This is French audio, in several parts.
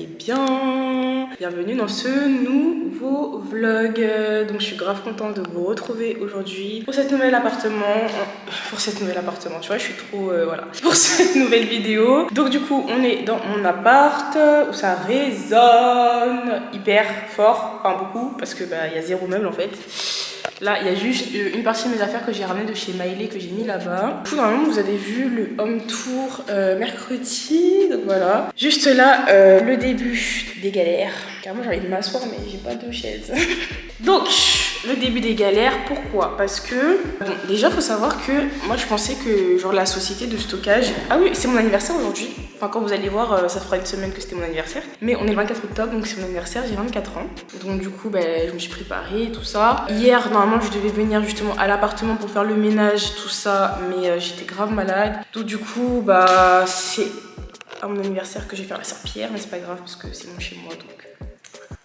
allez bien. Bienvenue dans ce nouveau vlog. Donc je suis grave contente de vous retrouver aujourd'hui pour cette nouvel appartement. Tu vois, je suis trop voilà. Pour cette nouvelle vidéo. Donc du coup, on est dans mon appart où ça résonne hyper fort, enfin beaucoup, parce que il y a zéro meuble en fait. Là, il y a juste une partie de mes affaires que j'ai ramenées de chez Miley que j'ai mis là-bas. Du coup, normalement, vous avez vu le home tour mercredi. Donc voilà. Juste là, le début des galères. Carrément, j'ai envie de m'asseoir, mais j'ai pas de chaise. Donc, le début des galères, pourquoi? Parce que, bon, déjà, faut savoir que moi, je pensais que, genre, la société de stockage... Ah oui, c'est mon anniversaire aujourd'hui. Enfin, quand vous allez voir, ça fera une semaine que c'était mon anniversaire. Mais on est le 24 octobre, donc c'est mon anniversaire, j'ai 24 ans. Donc, du coup, je me suis préparée, tout ça. Hier, normalement, je devais venir justement à l'appartement pour faire le ménage, tout ça. Mais j'étais grave malade. Donc, du coup, c'est à mon anniversaire que je vais faire la serpillière. Mais c'est pas grave, parce que c'est mon chez moi, donc...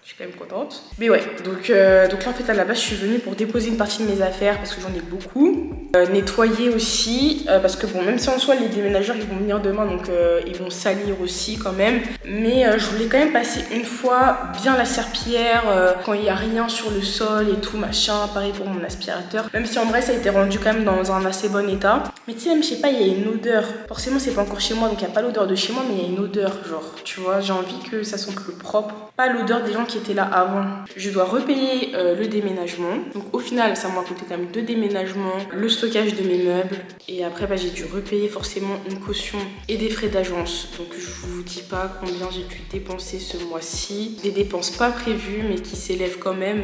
je suis quand même contente. Mais ouais, donc là en fait à la base je suis venue pour déposer une partie de mes affaires parce que j'en ai beaucoup. Nettoyer aussi, parce que bon, même si en soi les déménageurs ils vont venir demain, donc ils vont salir aussi quand même. Mais je voulais quand même passer une fois bien la serpillière quand il n'y a rien sur le sol et tout machin. Pareil pour mon aspirateur. Même si en vrai ça a été rendu quand même dans un assez bon état. Mais tu sais, même je sais pas, il y a une odeur. Forcément c'est pas encore chez moi donc il n'y a pas l'odeur de chez moi, mais il y a une odeur genre, tu vois, j'ai envie que ça sente le propre. Pas l'odeur des gens qui étaient là avant. Je dois repayer le déménagement. Donc au final ça m'a coûté quand même 2 déménagements, le stockage de mes meubles. Et après j'ai dû repayer forcément une caution et des frais d'agence. Donc je vous dis pas combien j'ai dû dépenser ce mois-ci. Des dépenses pas prévues mais qui s'élèvent quand même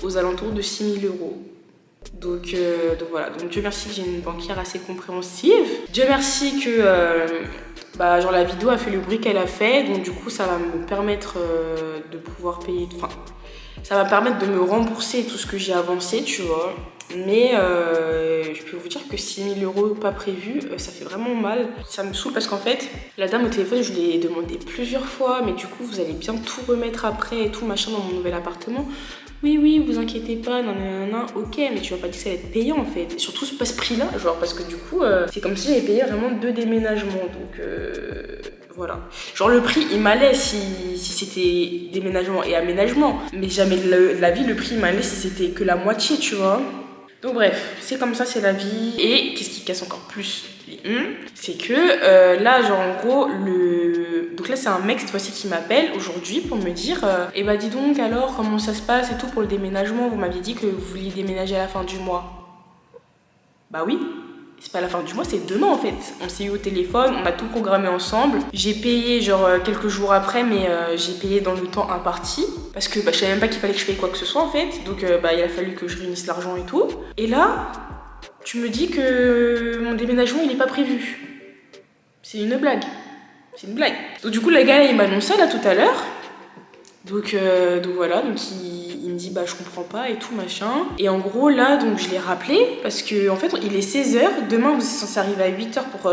aux alentours de 6 000 €. Donc voilà, donc Dieu merci que j'ai une banquière assez compréhensive. Dieu merci que genre la vidéo a fait le bruit qu'elle a fait, donc du coup ça va me permettre de pouvoir payer, enfin ça va me permettre de me rembourser tout ce que j'ai avancé, tu vois. Mais je peux vous dire que 6 000 € pas prévus, ça fait vraiment mal. Ça me saoule parce qu'en fait, la dame au téléphone, je lui ai demandé plusieurs fois, mais du coup vous allez bien tout remettre après et tout machin dans mon nouvel appartement. Oui, vous inquiétez pas, non, ok, mais tu vas pas dire que ça va être payant en fait. Et surtout pas ce prix-là, genre parce que du coup, c'est comme si j'avais payé vraiment 2 déménagements, donc voilà. Genre le prix, il m'allait si c'était déménagement et aménagement, mais jamais de la vie, le prix il m'allait si c'était que la moitié, tu vois. Donc bref, c'est comme ça, c'est la vie. Et qu'est-ce qui casse encore plus c'est que là, genre en gros, donc là c'est un mec cette fois-ci qui m'appelle aujourd'hui pour me dire dis donc alors comment ça se passe et tout pour le déménagement, vous m'aviez dit que vous vouliez déménager à la fin du mois. Bah oui, c'est pas à la fin du mois, c'est demain en fait. On s'est eu au téléphone, on a tout programmé ensemble. J'ai payé genre quelques jours après, mais j'ai payé dans le temps imparti. Parce que je savais même pas qu'il fallait que je paye quoi que ce soit en fait. Donc il a fallu que je réunisse l'argent et tout. Et là, tu me dis que mon déménagement il est pas prévu. C'est une blague. C'est une blague. Donc du coup le gars il m'annonce ça là tout à l'heure. Donc voilà, donc il me dit je comprends pas et tout machin. Et en gros là donc je l'ai rappelé parce que en fait il est 16h, demain vous êtes censé arriver à 8h pour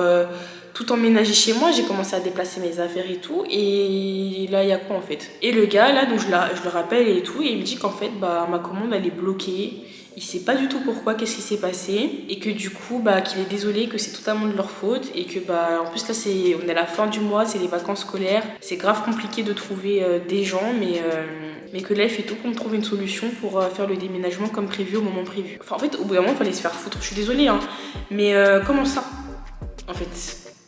tout emménager chez moi. J'ai commencé à déplacer mes affaires et tout, et là il y a quoi en fait? Et le gars là donc je le rappelle et tout, et il me dit qu'en fait ma commande elle est bloquée. Il sait pas du tout pourquoi, qu'est-ce qui s'est passé, et que du coup qu'il est désolé, que c'est totalement de leur faute, et que en plus là on est à la fin du mois, c'est les vacances scolaires, c'est grave compliqué de trouver des gens, mais que là il fait tout pour me trouver une solution pour faire le déménagement comme prévu au moment prévu. Enfin en fait au bout d'un moment il fallait se faire foutre, je suis désolée mais comment ça en fait?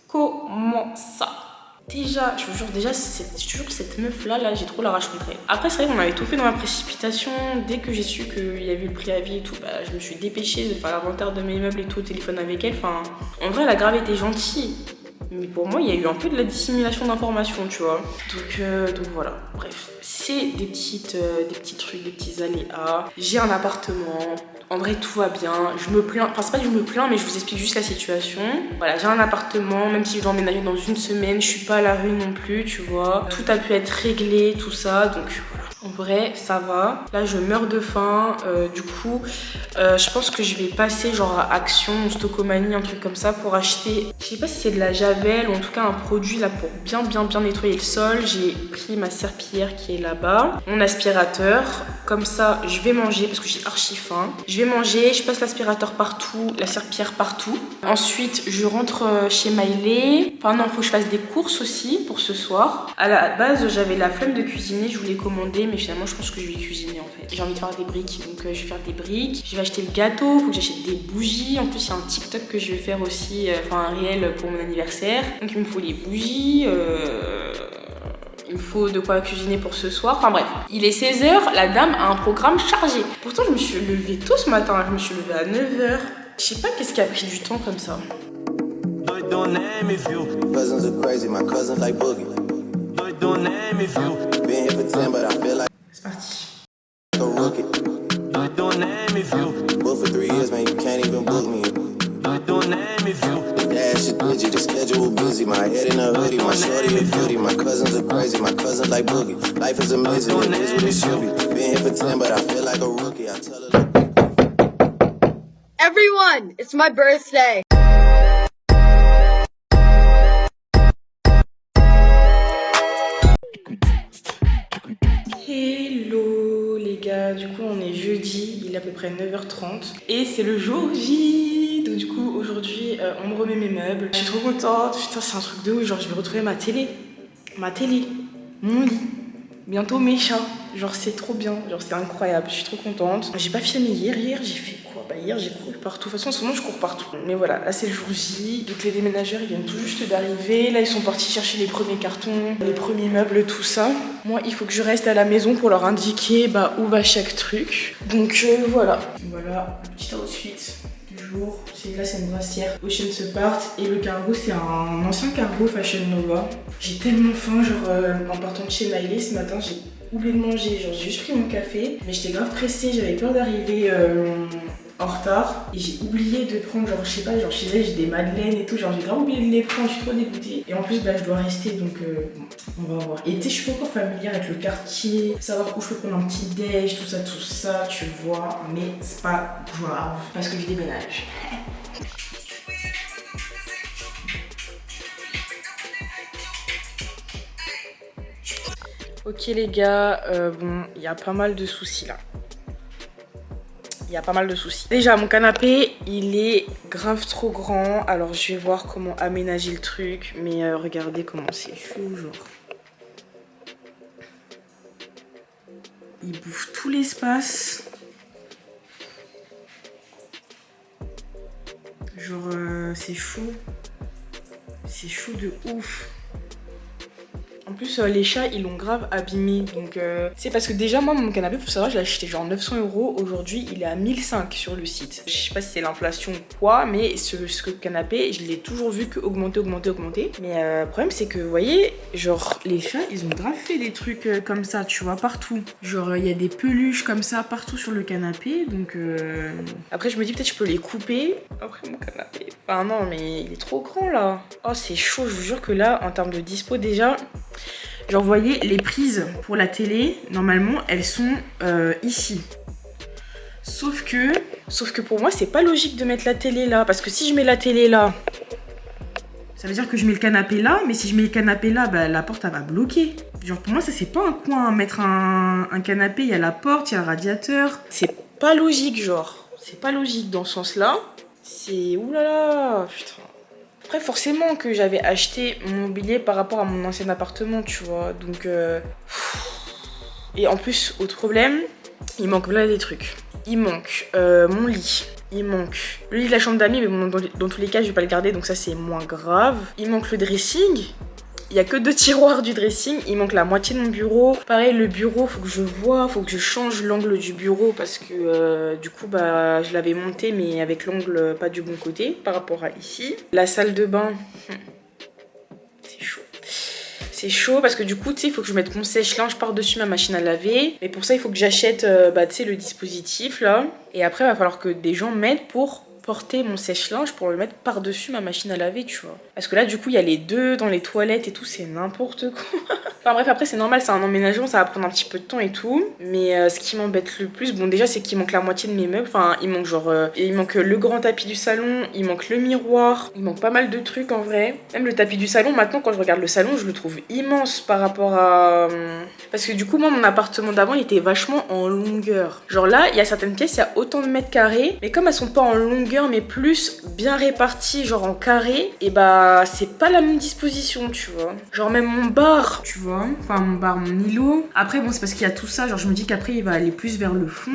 Comment ça? Déjà, je vous jure, cette meuf là, j'ai trop la rage contre elle. Après, c'est vrai qu'on avait tout fait dans la précipitation. Dès que j'ai su qu'il y avait eu le préavis et tout, je me suis dépêchée de faire l'inventaire de mes meubles et tout au téléphone avec elle. Enfin, en vrai, elle a grave été gentille. Mais pour moi, il y a eu un peu de la dissimulation d'informations, tu vois. Donc voilà, bref. C'est des petits trucs, des petits aléas. J'ai un appartement. En vrai, tout va bien. Je me plains. Enfin, c'est pas que je me plains, mais je vous explique juste la situation. Voilà, j'ai un appartement. Même si je dois emménager dans une semaine, je suis pas à la rue non plus, tu vois. Tout a pu être réglé, tout ça. Donc voilà. En vrai, ça va. Là, je meurs de faim. Du coup, je pense que je vais passer genre à Action, Stocomanie, un truc comme ça pour acheter. Je sais pas si c'est de la javel ou en tout cas un produit là pour bien nettoyer le sol. J'ai pris ma serpillière qui est là-bas, mon aspirateur. Comme ça, je vais manger parce que j'ai archi faim. Je vais manger, je passe l'aspirateur partout, la serpillière partout. Ensuite, je rentre chez Maïlé. Enfin non, faut que je fasse des courses aussi pour ce soir. À la base, j'avais la flemme de cuisiner, je voulais commander, mais finalement, je pense que je vais cuisiner en fait. J'ai envie de faire des briques, donc je vais faire des briques. Je vais acheter le gâteau, faut que j'achète des bougies. En plus, il y a un TikTok que je vais faire aussi, enfin un réel pour mon anniversaire. Donc il me faut les bougies. Il me faut de quoi cuisiner pour ce soir. Enfin bref, il est 16h, la dame a un programme chargé. Pourtant, je me suis levée tôt ce matin. Je me suis levée à 9h. Je sais pas qu'est-ce qui a pris du temps comme ça. C'est parti. The schedule busy, my head in a hoodie, my shorty a beauty, my cousins are crazy, my cousins like boogie. Life is amazing, it is what it should be. Been here for 10, but I feel like a rookie. I tell her. Everyone, it's my birthday. Hello les gars, du coup on est jeudi, il est à peu près 9h30 et c'est le jour J. Donc du coup aujourd'hui on me remet mes meubles. Je suis trop contente, putain c'est un truc de ouf, genre je vais retrouver ma télé, mon lit, bientôt mes chats. Genre c'est trop bien, genre c'est incroyable, je suis trop contente. J'ai pas filmé hier j'ai fait quoi? Bah hier j'ai couru partout, de toute façon en ce moment je cours partout. Mais voilà, là c'est le jour J, donc les déménageurs ils viennent tout juste d'arriver. Là ils sont partis chercher les premiers cartons, les premiers meubles, tout ça. Moi il faut que je reste à la maison pour leur indiquer bah, où va chaque truc. Donc voilà. Voilà, le petit outfit du jour. Là c'est une brassière Ocean Apart et le cargo c'est un ancien cargo Fashion Nova. J'ai tellement faim, genre en partant de chez Maïlé ce matin j'ai oublié de manger, genre j'ai juste pris mon café mais j'étais grave pressée, j'avais peur d'arriver en retard et j'ai oublié de prendre genre je sais pas, genre chez elle j'ai des madeleines et tout, genre j'ai grave oublié de les prendre, je suis trop dégoûtée et en plus bah je dois rester donc on va voir. Et tu sais je suis pas encore familière avec le quartier, savoir où je peux prendre un petit déj, tout ça tu vois, mais c'est pas grave parce que je déménage. Ok les gars, bon, il y a pas mal de soucis là. Il y a pas mal de soucis. Déjà, mon canapé, il est grave trop grand. Alors, je vais voir comment aménager le truc. Mais regardez comment c'est fou, genre. Il bouffe tout l'espace. Genre, c'est chaud. C'est chaud de ouf. En plus, les chats, ils l'ont grave abîmé. Donc, c'est parce que déjà, moi, mon canapé, faut savoir, je l'ai acheté genre 900 €. Aujourd'hui, il est à 1005 sur le site. Je sais pas si c'est l'inflation ou quoi, mais ce canapé, je l'ai toujours vu que augmenter. Mais le problème, c'est que, vous voyez, genre, les chats, ils ont grave fait des trucs comme ça, tu vois, partout. Genre, il y a des peluches comme ça partout sur le canapé. Donc, après, je me dis peut-être je peux les couper. Après, mon canapé. Enfin, non, mais il est trop grand là. Oh, c'est chaud, je vous jure que là, en termes de dispo, déjà. Genre, vous voyez, les prises pour la télé, normalement, elles sont ici. Sauf que pour moi, c'est pas logique de mettre la télé là. Parce que si je mets la télé là, ça veut dire que je mets le canapé là. Mais si je mets le canapé là, bah, la porte, elle va bloquer. Genre, pour moi, ça, c'est pas un coin. Mettre un canapé, il y a la porte, il y a le radiateur. C'est pas logique, genre. C'est pas logique dans ce sens-là. C'est... oulala, putain. Après, forcément que j'avais acheté mon mobilier par rapport à mon ancien appartement, tu vois. Donc, et en plus, autre problème, il manque là des trucs. Il manque mon lit. Il manque le lit de la chambre d'amis, mais bon, dans tous les cas, je vais pas le garder, donc ça, c'est moins grave. Il manque le dressing. Il y a que 2 tiroirs du dressing, il manque la moitié de mon bureau. Pareil, le bureau, faut que je vois, faut que je change l'angle du bureau parce que du coup, bah, je l'avais monté mais avec l'angle pas du bon côté par rapport à ici. La salle de bain, c'est chaud. C'est chaud parce que du coup, tu sais, il faut que je mette mon sèche-linge par-dessus ma machine à laver. Mais pour ça, il faut que j'achète, bah, tu sais, le dispositif là. Et après, il va falloir que des gens m'aident pour porter mon sèche-linge pour le mettre par-dessus ma machine à laver, tu vois. Parce que là, du coup, il y a les deux dans les toilettes et tout, c'est n'importe quoi. Enfin bref, après, c'est normal, c'est un emménagement, ça va prendre un petit peu de temps et tout. Mais ce qui m'embête le plus, bon, déjà, c'est qu'il manque la moitié de mes meubles. Enfin, il manque genre, il manque le grand tapis du salon, il manque le miroir, il manque pas mal de trucs en vrai. Même le tapis du salon, maintenant, quand je regarde le salon, je le trouve immense par rapport à... Parce que du coup, moi, mon appartement d'avant, il était vachement en longueur. Genre là, il y a certaines pièces, il y a autant de mètres carrés, mais comme elles sont pas en longueur, mais plus bien réparties, genre en carré, et bah, c'est pas la même disposition, tu vois. Genre même mon bar, tu vois. Enfin, mon bar, mon îlot. Après, bon, c'est parce qu'il y a tout ça. Genre, je me dis qu'après, il va aller plus vers le fond.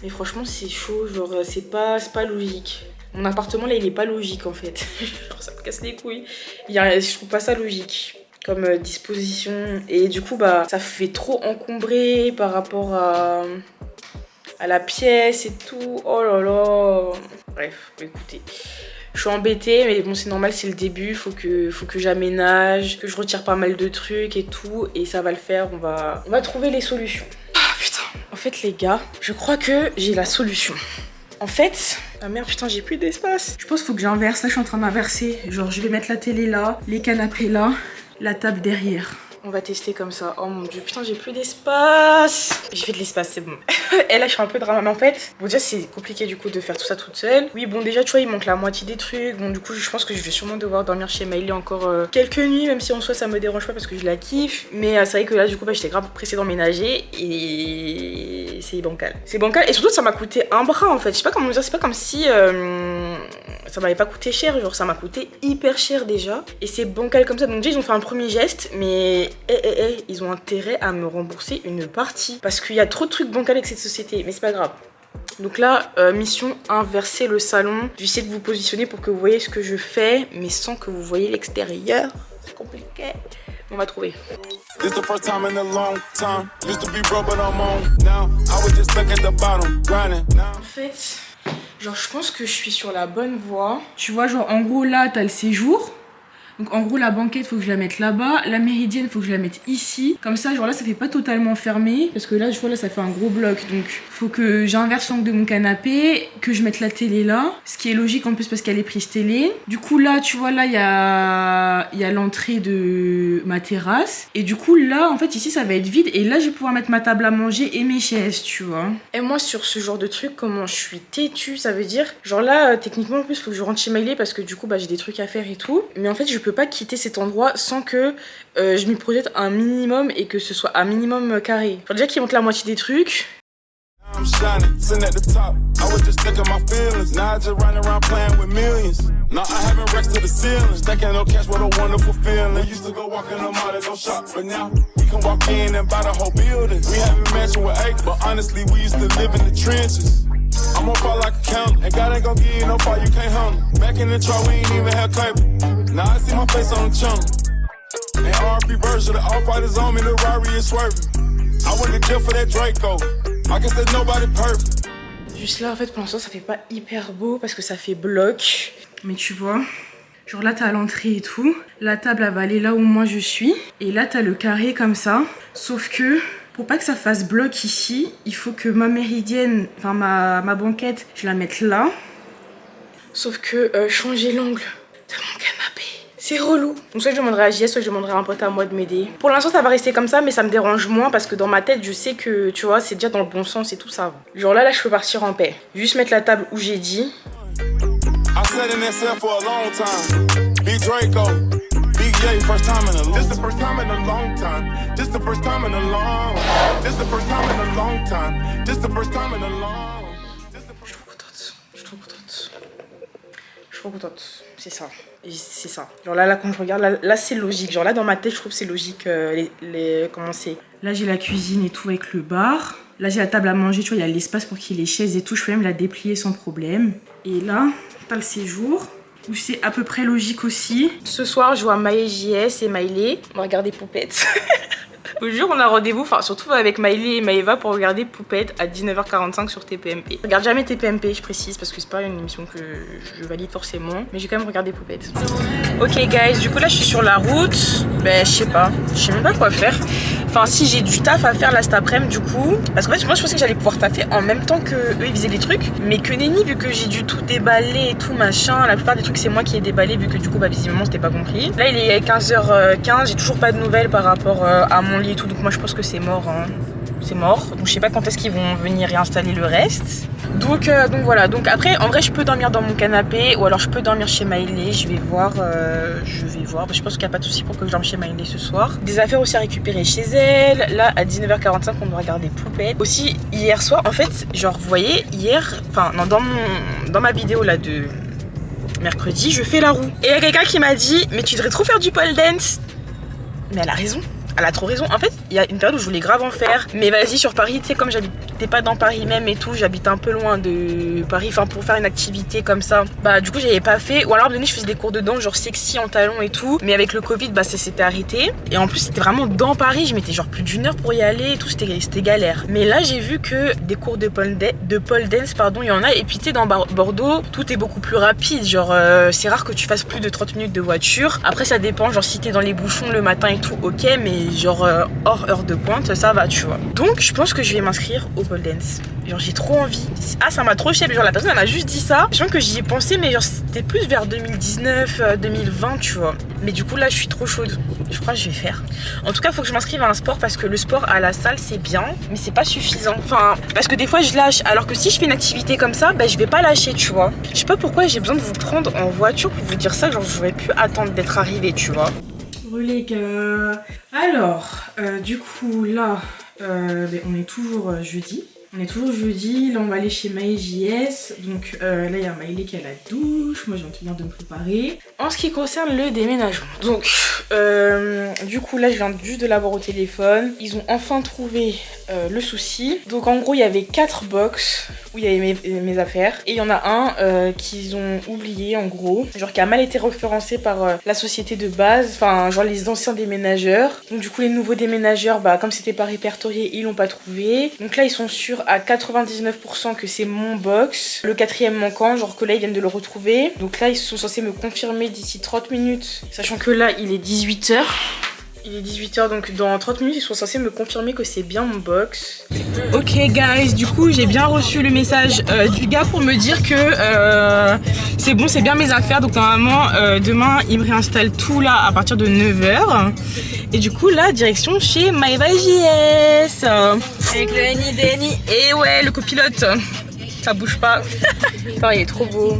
Mais franchement, c'est chaud. Genre, c'est pas logique. Mon appartement, là, il est pas logique, en fait. Genre, ça me casse les couilles. Je trouve pas ça logique comme disposition. Et du coup, bah, ça fait trop encombré par rapport à la pièce et tout. Oh là là. Bref, écoutez. Je suis embêtée, mais bon, c'est normal, c'est le début. Faut que j'aménage, que je retire pas mal de trucs et tout. Et ça va le faire, on va trouver les solutions. Ah putain. En fait, les gars, je crois que j'ai la solution. En fait, ah merde, putain, j'ai plus d'espace. Je pense qu'il faut que j'inverse. Là, je suis en train d'inverser. Genre, je vais mettre la télé là, les canapés là, la table derrière. On va tester comme ça. Oh mon dieu, putain, j'ai plus d'espace. J'ai fait de l'espace, c'est bon. Et là, je suis un peu drama. Mais en fait, bon, déjà, c'est compliqué du coup de faire tout ça toute seule. Oui, bon, déjà, tu vois, il manque la moitié des trucs. Bon, du coup, je pense que je vais sûrement devoir dormir chez Maïli encore quelques nuits, même si en soi, ça me dérange pas parce que je la kiffe. Mais c'est vrai que là, du coup, bah, j'étais grave pressée d'emménager et c'est bancal. C'est bancal et surtout, ça m'a coûté un bras en fait. Je sais pas comment dire, c'est pas comme si ça m'avait pas coûté cher. Genre, ça m'a coûté hyper cher déjà. Et c'est bancal comme ça. Donc, déjà, ils ont fait un premier geste, mais ils ont intérêt à me rembourser une partie parce qu'il y a trop de trucs bancals avec cette société, mais c'est pas grave. Donc là, mission inverser le salon. J'essaie de vous positionner pour que vous voyez ce que je fais, mais sans que vous voyez l'extérieur. C'est compliqué. On va trouver. En fait, genre je pense que je suis sur la bonne voie. Tu vois, genre en gros là, t'as le séjour. Donc en gros la banquette faut que je la mette là-bas, la méridienne faut que je la mette ici. Comme ça genre là ça fait pas totalement fermé parce que là je vois là ça fait un gros bloc. Donc faut que j'inverse l'angle de mon canapé, que je mette la télé là. Ce qui est logique en plus parce qu'elle est prise télé. Du coup là tu vois là il y a l'entrée de ma terrasse. Et du coup là en fait ici ça va être vide. Et là je vais pouvoir mettre ma table à manger et mes chaises tu vois. Et moi sur ce genre de truc comment je suis têtue ça veut dire. Genre là techniquement en plus faut que je rentre chez Maïli parce que du coup bah j'ai des trucs à faire et tout. Mais en fait je peux pas quitter cet endroit sans que je m'y projette un minimum et que ce soit un minimum carré. Genre déjà qu'il manque la moitié des trucs. I'm shining, sitting at the top. I was just stuck in my feelings. Now I just run around playing with millions. Now I having racks to the ceiling. Stacking no cash, what a wonderful feeling. We used to go walk in the mall and go shop, but now we can walk in and buy the whole building. We haven't mansion with acres, but honestly we used to live in the trenches. I'm on fire like a counter, and God ain't gon' give you no fire, you can't handle. Back in the truck, we ain't even have cable. Now I see my face on the channel. And RP version, the all-fighters on me, the Rari is swerving. I went to jail for that Draco. I guess there's nobody perfect. Juste là, en fait, pour l'instant, ça fait pas hyper beau parce que ça fait bloc. Mais tu vois, genre là, t'as l'entrée et tout. La table, elle va aller là où moi je suis. Et là, t'as le carré comme ça. Sauf que, pour pas que ça fasse bloc ici, il faut que ma méridienne, enfin ma banquette, je la mette là. Sauf que changer l'angle de mon canapé, c'est relou. Donc soit je demanderai à JS, soit je demanderai à un pote à moi de m'aider. Pour l'instant ça va rester comme ça, mais ça me dérange moins parce que dans ma tête je sais que tu vois c'est déjà dans le bon sens et tout ça. Genre là je peux partir en paix. Juste mettre la table où j'ai dit. First time in a long time. This the first time in a long time. This the first time in a long. This the first time in a long time. This the first time in a long. Je suis trop contente. Je suis trop contente. Je suis trop contente. C'est ça. C'est ça. Genre là quand je regarde, là c'est logique. Genre là dans ma tête, je trouve que c'est logique. Comment c'est. Là j'ai la cuisine et tout avec le bar. Là j'ai la table à manger. Tu vois, il y a l'espace pour qu'il y ait les chaises et tout. Je peux même la déplier sans problème. Et là, t'as le séjour. Où c'est à peu près logique aussi. Ce soir, je vois Maë, JS et Maïli. On va regarder Poupette. Je vous jure, on a rendez-vous, enfin surtout avec Maïli et Maëva pour regarder Poupette à 19h45 sur TPMP. Je regarde jamais TPMP, je précise, parce que c'est pas une émission que je valide forcément. Mais j'ai quand même regardé Poupette. Ok guys, du coup là je suis sur la route. Ben je sais pas même pas quoi faire. Enfin, si j'ai du taf à faire là cet après-midi, du coup. Parce qu'en fait, moi, je pensais que j'allais pouvoir taffer en même temps que eux, ils faisaient des trucs. Mais que nenni, vu que j'ai dû tout déballer et tout machin. La plupart des trucs, c'est moi qui ai déballé, vu que du coup, bah, visiblement, c'était pas compris. Là, il est 15h15, j'ai toujours pas de nouvelles par rapport à mon lit et tout. Donc, moi, je pense que c'est mort. Hein. C'est mort. Donc, je sais pas quand est-ce qu'ils vont venir réinstaller le reste. Donc voilà. Donc, après, en vrai, je peux dormir dans mon canapé ou alors je peux dormir chez Maïlé. Je vais voir. Je pense qu'il n'y a pas de souci pour que je dorme chez Maïlé ce soir. Des affaires aussi à récupérer chez elle. Là, à 19h45, on doit regarder Poupette. Aussi, hier soir, en fait, genre, vous voyez, hier, enfin, non, dans ma vidéo là de mercredi, je fais la roue. Et il y a quelqu'un qui m'a dit, mais tu devrais trop faire du pole dance. Mais elle a raison. Elle a trop raison. En fait, il y a une période où je voulais grave en faire. Mais vas-y, sur Paris, tu sais, comme j'habitais pas dans Paris même et tout, j'habite un peu loin de Paris. Enfin, pour faire une activité comme ça, bah, du coup, j'avais pas fait. Ou alors, à un moment donné, je faisais des cours de danse, genre sexy en talons et tout. Mais avec le Covid, bah, ça s'était arrêté. Et en plus, c'était vraiment dans Paris. Je mettais genre plus d'1 heure pour y aller et tout. C'était galère. Mais là, j'ai vu que des cours de pole dance, pardon, il y en a. Et puis, tu sais, dans Bordeaux, tout est beaucoup plus rapide. Genre, c'est rare que tu fasses plus de 30 minutes de voiture. Après, ça dépend. Genre, si t'es dans les bouchons le matin et tout, ok. Mais genre hors heure de pointe, ça va, tu vois. Donc je pense que je vais m'inscrire au pole dance. Genre j'ai trop envie. Ah, ça m'a trop chier. Genre la personne elle m'a juste dit ça. Je pense que j'y ai pensé, mais genre c'était plus vers 2019, 2020, tu vois. Mais du coup là je suis trop chaude. Je crois que je vais faire. En tout cas, faut que je m'inscrive à un sport parce que le sport à la salle c'est bien, mais c'est pas suffisant. Enfin, parce que des fois je lâche. Alors que si je fais une activité comme ça, bah je vais pas lâcher, tu vois. Je sais pas pourquoi j'ai besoin de vous prendre en voiture pour vous dire ça. Genre j'aurais pu attendre d'être arrivée, tu vois. Les gars. Alors, du coup, là, on est toujours jeudi. Là, on va aller chez Maë JS. Donc là, il y a Maïlé qui a la douche. Moi, j'ai envie de me préparer. En ce qui concerne le déménagement. Donc, du coup, là, je viens juste de l'avoir au téléphone. Ils ont enfin trouvé le souci. Donc, en gros, il y avait 4 box où il y avait mes affaires. Et il y en a un qu'ils ont oublié, en gros. Genre, qui a mal été référencé par la société de base. Enfin, genre les anciens déménageurs. Donc, du coup, les nouveaux déménageurs, bah, comme c'était pas répertorié, ils l'ont pas trouvé. Donc là, ils sont sûrs à 99% que c'est mon box. Le 4e manquant, genre que là, ils viennent de le retrouver. Donc là, ils sont censés me confirmer d'ici 30 minutes. Sachant que là, il est 18h. Il est 18h, donc dans 30 minutes, ils sont censés me confirmer que c'est bien mon box. Ok, guys, du coup, j'ai bien reçu le message du gars pour me dire que c'est bon, c'est bien mes affaires. Donc normalement, demain, il me réinstalle tout là à partir de 9h. Et du coup, là, direction chez Maeva JS. Avec le Henny. Et ouais, le copilote. Ça bouge pas. Attends, il est trop beau.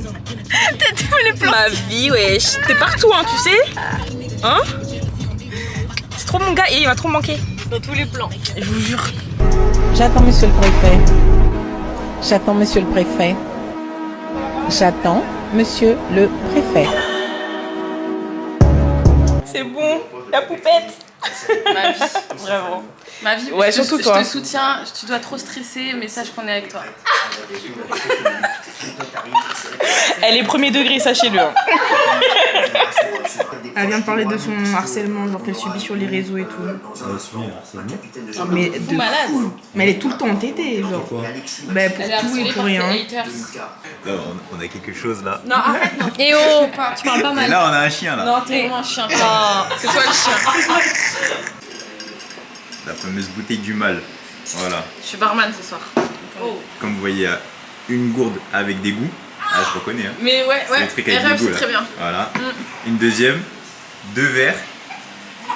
T'es tous les plans. Ma vie, wesh. T'es partout, hein, tu sais. Hein? C'est trop mon gars et il va trop me manquer. Dans tous les plans. Je vous jure. J'attends monsieur le préfet. J'attends monsieur le préfet. J'attends monsieur le préfet. C'est bon, la poupette. Ma vie, Vraiment. Ma vie, ouais, surtout toi. Je te soutiens, tu dois trop stresser, mais sache qu'on est avec toi. Elle est premier degré, sachez-le. Elle vient de parler de son harcèlement, genre qu'elle subit sur les réseaux et tout. Elle subit un harcèlement. Mais de malade. fou. Mais elle est tout le temps entêtée, genre. Pourquoi? Bah pour Elle est tout et harcelée pour par rien. ses haters. Là, on a quelque chose là. Non, arrête, non. Eh oh, tu parles pas Et mal. là, on a un chien là. Non, t'es vraiment un chien. Oh, c'est toi le chien. La fameuse bouteille du mal. Voilà. Je suis barman ce soir. Oh. Comme vous voyez, une gourde avec des goûts. Ah, je reconnais. Hein. Mais ouais, C'est les trucs avec des RF, goûts c'est là. très bien. Voilà. Une deuxième, 2 verres.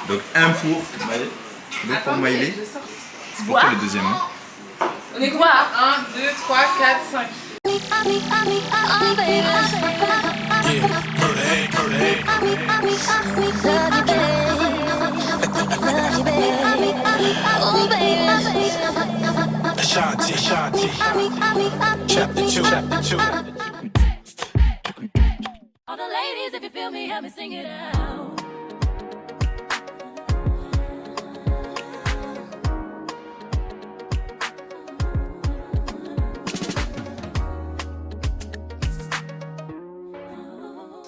Donc un pour Maïlé. Donc pour Maïlé. C'est pour toi le deuxième. Hein. On est quoi? 1, 2, 3, 4, 5. Shanti, chapter 2. All the ladies, if you feel me, help me sing it out.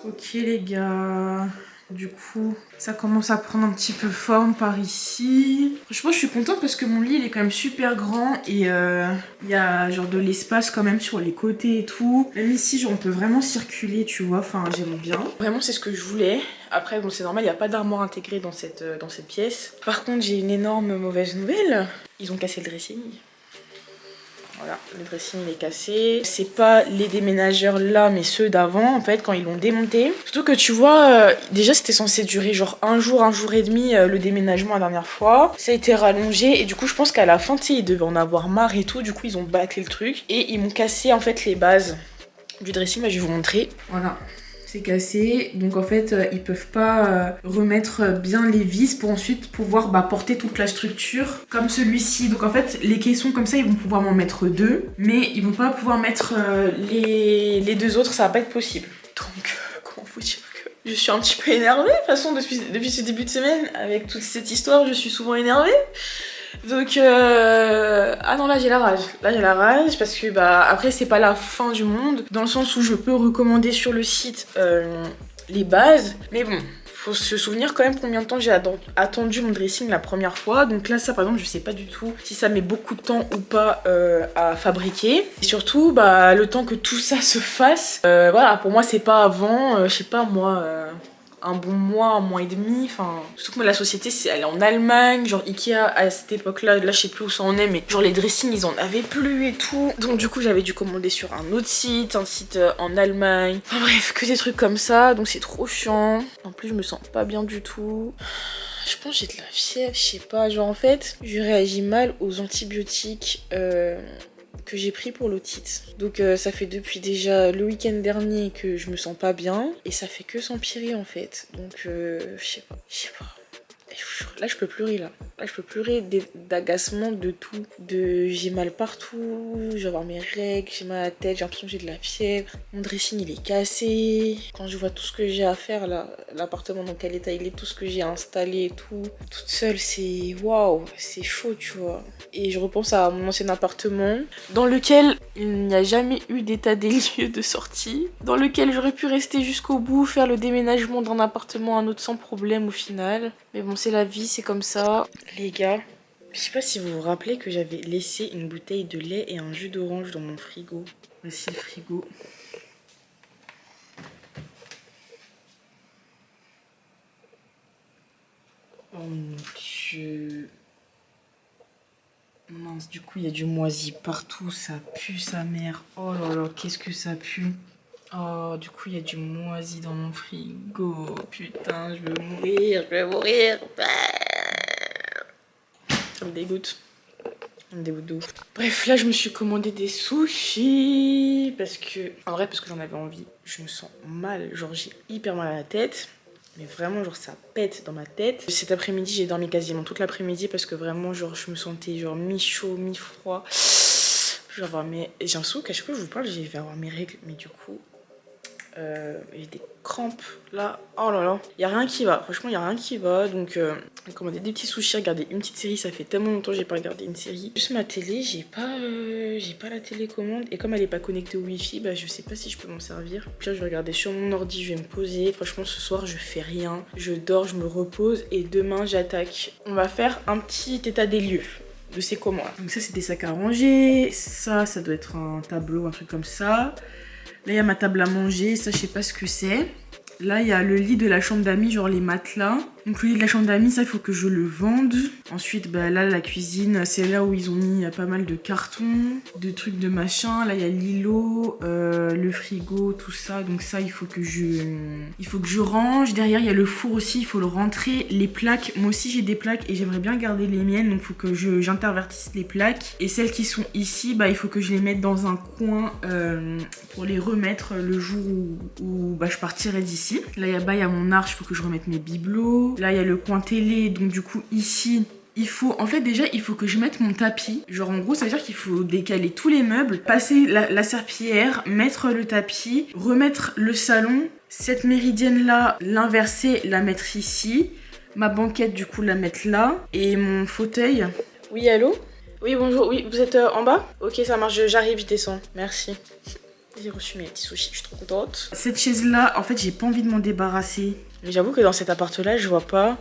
Ok les gars, Du coup, ça commence à prendre un petit peu forme par ici. Franchement, je suis contente parce que mon lit, il est quand même super grand et il y a genre de l'espace quand même sur les côtés et tout. Même ici, genre, on peut vraiment circuler, tu vois. Enfin, j'aime bien. Vraiment, c'est ce que je voulais. Après, bon, c'est normal, il n'y a pas d'armoire intégrée dans cette pièce. Par contre, j'ai une énorme mauvaise nouvelle. Ils ont cassé le dressing. Voilà, le dressing il est cassé. C'est pas les déménageurs là, mais ceux d'avant en fait, quand ils l'ont démonté. Surtout que tu vois, déjà c'était censé durer genre un jour et demi le déménagement la dernière fois. Ça a été rallongé et du coup je pense qu'à la fin, tu sais, ils devaient en avoir marre et tout. Du coup ils ont bâclé le truc et ils m'ont cassé en fait les bases du dressing. Bah, je vais vous montrer. Voilà. C'est cassé, donc en fait ils peuvent pas remettre bien les vis pour ensuite pouvoir porter toute la structure comme celui-ci. Donc en fait les caissons comme ça ils vont pouvoir m'en mettre 2, mais ils vont pas pouvoir mettre les 2 autres, ça va pas être possible. Donc comment vous dire que je suis un petit peu énervée de toute façon depuis ce début de semaine avec toute cette histoire, je suis souvent énervée. Donc ah non, là j'ai la rage parce que après c'est pas la fin du monde dans le sens où je peux recommander sur le site les bases, mais bon, faut se souvenir quand même combien de temps j'ai attendu mon dressing la première fois. Donc là ça par exemple je sais pas du tout si ça met beaucoup de temps ou pas à fabriquer, et surtout le temps que tout ça se fasse, voilà, pour moi c'est pas avant je sais pas moi un bon mois, un mois et demi, enfin... Surtout que moi, la société, elle est en Allemagne, genre Ikea, à cette époque-là, là, je sais plus où ça en est, mais genre les dressings, ils en avaient plus et tout. Donc du coup, j'avais dû commander sur un autre site, un site en Allemagne. Enfin bref, que des trucs comme ça, donc c'est trop chiant. En plus, je me sens pas bien du tout. Je pense que j'ai de la fièvre, je sais pas, genre en fait, je réagis mal aux antibiotiques que j'ai pris pour l'otite. Donc ça fait depuis déjà le week-end dernier que je me sens pas bien et ça fait que s'empirer en fait. Donc je sais pas. Là je peux pleurer là je peux pleurer d'agacement, de tout, j'ai mal partout, je vais avoir mes règles, j'ai mal à la tête, j'ai l'impression que j'ai de la fièvre, mon dressing il est cassé. Quand je vois tout ce que j'ai à faire là, l'appartement dans quel état il est, tout ce que j'ai installé et tout, toute seule, c'est waouh, c'est chaud tu vois. Et je repense à mon ancien appartement dans lequel il n'y a jamais eu d'état des lieux de sortie, dans lequel j'aurais pu rester jusqu'au bout, faire le déménagement d'un appartement à un autre sans problème au final. Mais bon, c'est la vie, c'est comme ça. Les gars, je sais pas si vous vous rappelez que j'avais laissé une bouteille de lait et un jus d'orange dans mon frigo. Voici le frigo. Oh mon dieu. Mince, du coup il y a du moisi partout, ça pue sa mère. Oh là là, qu'est-ce que ça pue. Oh, du coup il y a du moisi dans mon frigo. Putain, je vais mourir. Ça me dégoûte. Ça me dégoûte de ouf. Bref, là je me suis commandé des sushis parce que j'en avais envie. Je me sens mal, genre j'ai hyper mal à la tête. Mais vraiment, genre, ça pète dans ma tête. Cet après-midi, j'ai dormi quasiment toute l'après-midi parce que vraiment, genre, je me sentais genre mi-chaud, mi-froid. J'ai l'impression qu'à chaque fois que je vous parle, je vais avoir mes règles. Mais du coup, j'ai des crampes là. Oh là là. Il n'y a rien qui va. Franchement, il n'y a rien qui va. Donc, j'ai commandé des petits sushis, regarder une petite série. Ça fait tellement longtemps que j'ai pas regardé une série. Juste ma télé, j'ai pas la télécommande. Et comme elle est pas connectée au wifi, je sais pas si je peux m'en servir. Puis là, je vais regarder sur mon ordi, je vais me poser. Franchement, ce soir, je fais rien. Je dors, je me repose. Et demain, j'attaque. On va faire un petit état des lieux de ces commandes. Donc ça, c'est des sacs à ranger. Ça doit être un tableau, un truc comme ça. Là, il y a ma table à manger. Ça, je sais pas ce que c'est. Là, il y a le lit de la chambre d'amis, genre les matelas. Donc le lit de la chambre d'amis, ça, il faut que je le vende. Ensuite, là, la cuisine, c'est là où ils ont mis pas mal de cartons, de trucs de machin. Là, il y a l'îlot, le frigo, tout ça. Donc ça, il faut que je range. Derrière, il y a le four aussi, il faut le rentrer. Les plaques, moi aussi, j'ai des plaques et j'aimerais bien garder les miennes. Donc il faut que j'intervertisse les plaques. Et celles qui sont ici, il faut que je les mette dans un coin pour les remettre le jour où je partirai d'ici. Là, il y a mon arche, il faut que je remette mes bibelots. Là, il y a le coin télé, donc du coup, ici, il faut que je mette mon tapis. Genre, en gros, ça veut dire qu'il faut décaler tous les meubles, passer la serpillière, mettre le tapis, remettre le salon. Cette méridienne-là, l'inverser, la mettre ici. Ma banquette, du coup, la mettre là. Et mon fauteuil. Oui, allô ? Oui, bonjour. Oui, vous êtes en bas ? Ok, ça marche, j'arrive, je descends. Merci. J'ai reçu mes petits sushis, je suis trop contente. Cette chaise là, en fait j'ai pas envie de m'en débarrasser. Mais j'avoue que dans cet appart là, je vois pas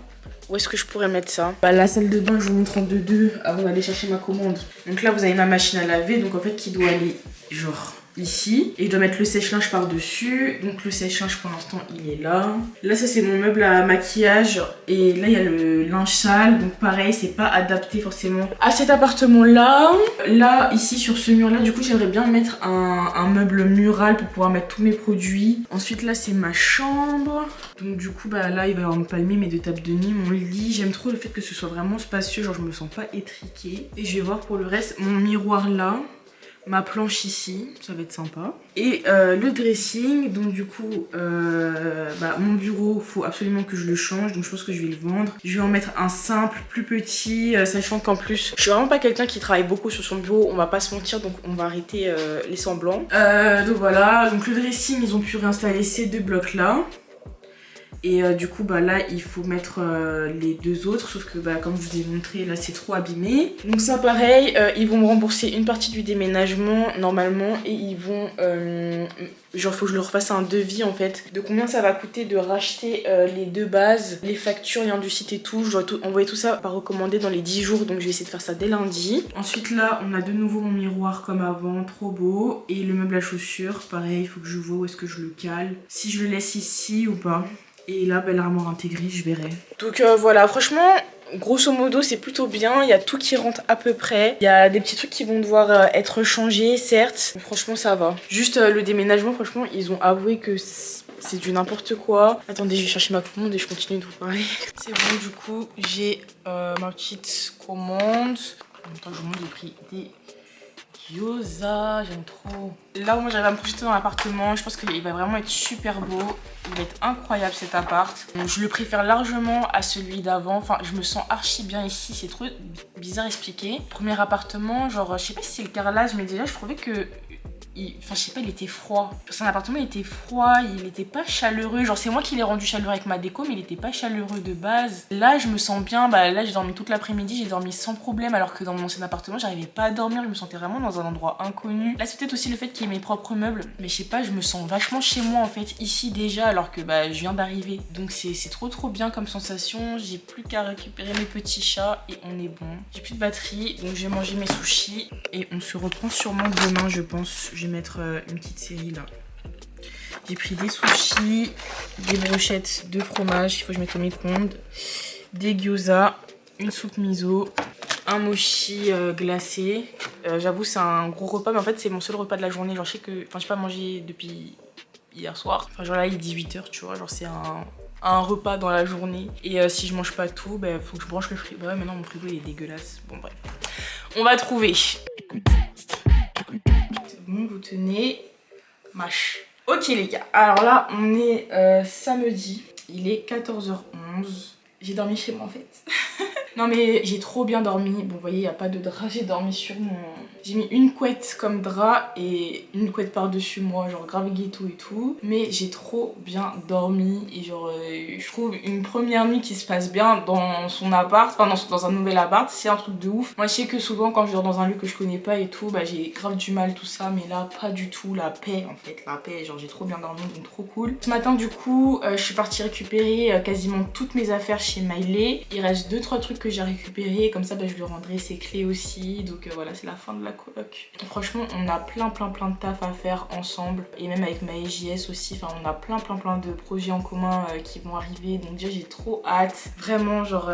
où est-ce que je pourrais mettre ça. Bah la salle de bain, je vous montre en 2-2 avant d'aller chercher ma commande. Donc là vous avez ma machine à laver, donc en fait qui doit aller genre ici. Et je dois mettre le sèche-linge par-dessus. Donc le sèche-linge pour l'instant il est là. Là ça c'est mon meuble à maquillage. Et là il y a le linge sale. Donc pareil, c'est pas adapté forcément à cet appartement là. Là ici sur ce mur là, du coup j'aimerais bien mettre un meuble mural pour pouvoir mettre tous mes produits. Ensuite là c'est ma chambre. Donc du coup bah là il va y avoir mon palmier, mes 2 tables de nuit, mon lit. J'aime trop le fait que ce soit vraiment spacieux, genre je me sens pas étriquée. Et je vais voir pour le reste mon miroir là. Ma planche ici, ça va être sympa. Et le dressing, donc du coup, mon bureau, faut absolument que je le change. Donc je pense que je vais le vendre. Je vais en mettre un simple, plus petit, sachant qu'en plus, je suis vraiment pas quelqu'un qui travaille beaucoup sur son bureau. On va pas se mentir, donc on va arrêter les semblants. Donc voilà, donc le dressing, ils ont pu réinstaller ces 2 blocs là. Et du coup bah là il faut mettre les 2 autres, sauf que bah comme je vous ai montré là c'est trop abîmé. Donc ça pareil, ils vont me rembourser une partie du déménagement normalement. Et ils vont genre faut que je leur fasse un devis en fait de combien ça va coûter de racheter les 2 bases, les factures, liens du site et tout. Je dois envoyer tout ça par recommandé dans les 10 jours, donc je vais essayer de faire ça dès lundi. Ensuite là on a de nouveau mon miroir comme avant, trop beau. Et le meuble à chaussures, pareil, il faut que je vois où est-ce que je le cale, si je le laisse ici ou pas. Et là, bah, l'armoire intégrée, je verrai. Donc voilà, franchement, grosso modo, c'est plutôt bien. Il y a tout qui rentre à peu près. Il y a des petits trucs qui vont devoir être changés, certes. Mais franchement, ça va. Juste le déménagement, franchement, ils ont avoué que c'est du n'importe quoi. Attendez, je vais chercher ma commande et je continue de vous parler. C'est bon, du coup, j'ai ma petite commande. En même temps, je vous montre le prix des gyoza, j'aime trop. Là où moi j'arrive à me projeter dans l'appartement, je pense qu'il va vraiment être super beau. Il va être incroyable cet appart. Donc, je le préfère largement à celui d'avant. Enfin, je me sens archi bien ici, c'est trop bizarre à expliquer. Premier appartement, genre, je sais pas si c'est le carrelage, mais déjà je trouvais que... Enfin, je sais pas, il était froid. Son appartement, il était froid, il était pas chaleureux. Genre, c'est moi qui l'ai rendu chaleureux avec ma déco, mais il était pas chaleureux de base. Là, je me sens bien. Bah, là, j'ai dormi toute l'après-midi, j'ai dormi sans problème. Alors que dans mon ancien appartement, j'arrivais pas à dormir. Je me sentais vraiment dans un endroit inconnu. Là, c'est peut-être aussi le fait qu'il y ait mes propres meubles. Mais je sais pas, je me sens vachement chez moi, en fait, ici déjà, alors que bah, je viens d'arriver. Donc, c'est trop bien comme sensation. J'ai plus qu'à récupérer mes petits chats et on est bon. J'ai plus de batterie, donc je vais manger mes sushis. Et on se reprend sûrement demain, je pense. Je vais mettre une petite série là. J'ai pris des sushis, des brochettes de fromage, il faut que je mette au micro-ondes, des gyoza, une soupe miso, un mochi glacé. J'avoue c'est un gros repas, mais en fait c'est mon seul repas de la journée. Genre je sais que, enfin j'ai pas mangé depuis hier soir. Enfin genre là il est 18h tu vois, genre c'est un repas dans la journée. Et si je mange pas tout, bah faut que je branche le frigo. Bah ouais maintenant mon frigo il est dégueulasse. Bon bref, on va trouver. Bon, vous tenez mâche. Ok les gars, alors là on est samedi, il est 14h11. J'ai dormi chez moi en fait. Non mais j'ai trop bien dormi. Bon vous voyez il n'y a pas de drap, j'ai dormi sur mon... J'ai mis une couette comme drap et une couette par-dessus moi, genre grave ghetto et tout. Mais j'ai trop bien dormi et genre je trouve une première nuit qui se passe bien dans son appart, enfin dans un nouvel appart, c'est un truc de ouf. Moi je sais que souvent quand je dors dans un lieu que je connais pas et tout, bah j'ai grave du mal tout ça, mais là pas du tout, la paix en fait, la paix, genre j'ai trop bien dormi donc trop cool. Ce matin du coup je suis partie récupérer quasiment toutes mes affaires chez Miley. Il reste 2-3 trucs que j'ai récupérés, comme ça bah, je lui rendrai ses clés aussi, donc voilà c'est la fin de la coloc. Franchement on a plein de taf à faire ensemble et même avec ma EJS aussi, enfin on a plein de projets en commun qui vont arriver, donc déjà j'ai trop hâte, vraiment genre